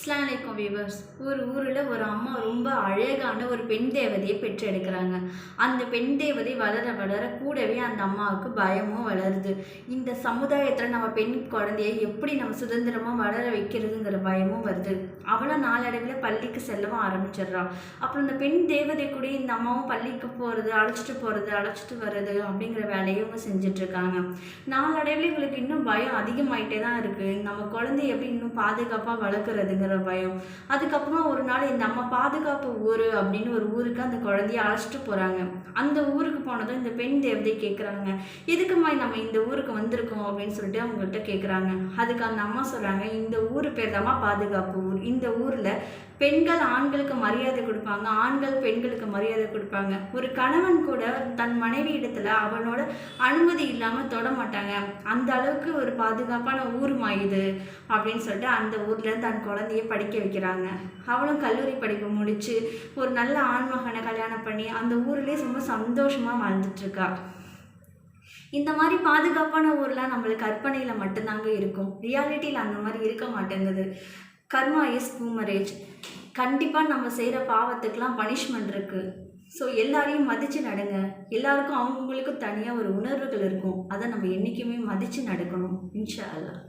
அஸ்ஸலாமு அலைக்கும் வீவர்ஸ். ஒரு ஊரில் ஒரு அம்மா ரொம்ப அழகான ஒரு பெண் தேவதையை பெற்றெடுக்கிறாங்க. அந்த பெண் தேவதை வளர வளர கூடவே அந்த அம்மாவுக்கு பயமும் வளருது. இந்த சமுதாயத்தில் நம்ம பெண் குழந்தையை எப்படி நம்ம சுதந்திரமாக வளர வைக்கிறதுங்கிற பயமும் வருது. அவளும் நாளடைவில் பள்ளிக்கு செல்லவும் ஆரம்பிச்சிடுறான். அப்புறம் இந்த பெண் தேவதை கூட இந்த அம்மாவும் பள்ளிக்கு போகிறது, அழைச்சிட்டு வர்றது அப்படிங்கிற வேலையை இவங்க செஞ்சிட்ருக்காங்க. நாளடைவில் இவங்களுக்கு இன்னும் பயம் அதிகமாயிட்டே தான் இருக்குது. நம்ம குழந்தைய எப்படி இன்னும் பாதுகாப்பாக வளர்க்குறதுங்கிற பயம். அதுக்கப்புறமா ஒரு நாள் இந்த அம்மா பாதுகாப்பு ஊர் அப்படின்னு ஒரு ஊருக்கு அந்த குழந்தைய அழைச்சிட்டு போகிறாங்க. அந்த ஊருக்கு போனதும் இந்த பெண் தேவதை கேட்குறாங்க, எதுக்குமா நம்ம இந்த ஊருக்கு வந்திருக்கோம் அப்படின்னு சொல்லிட்டு அவங்கள்ட்ட கேட்குறாங்க. அதுக்கு அந்த அம்மா சொல்கிறாங்க, இந்த ஊர் பேர் தாம்மா பாதுகாப்பு ஊர். இந்த ஊரில் பெண்கள் ஆண்களுக்கு மரியாதை கொடுப்பாங்க, ஆண்கள் பெண்களுக்கு மரியாதை கொடுப்பாங்க. ஒரு கணவன் கூட தன் மனைவி இடத்துல அவனோட அனுமதி இல்லாமல் தொட மாட்டாங்க. அந்த அளவுக்கு ஒரு பாதுகாப்பான ஊருமா இது அப்படின்னு சொல்லிட்டு அந்த ஊரில் தன் குழந்தைய படிக்க வைக்கிறாங்க. அவளும் கல்லூரி படிப்பு முடித்து ஒரு நல்ல ஆண்மகனை கல்யாணம் பண்ணி அந்த ஊர்லேயே ரொம்ப சந்தோஷமாக வாழ்ந்துட்டுருக்கா. இந்த மாதிரி பாதுகாப்பான ஊர்லாம் நம்மளுக்கு கற்பனையில் மட்டும்தாங்க இருக்கும். ரியாலிட்டியில் அந்த மாதிரி இருக்க மாட்டேங்குது. கர்மா இஸ் பூமரேஜ். கண்டிப்பாக நம்ம செய்கிற பாவத்துக்கெலாம் பனிஷ்மெண்ட் இருக்குது. ஸோ எல்லாரையும் மதித்து நடங்க. எல்லாருக்கும் அவங்கவுங்களுக்கும் தனியாக ஒரு உணர்வுகள் இருக்கும். அதை நம்ம என்றைக்குமே மதித்து நடக்கணும். இன்ஷா அல்லாஹ்.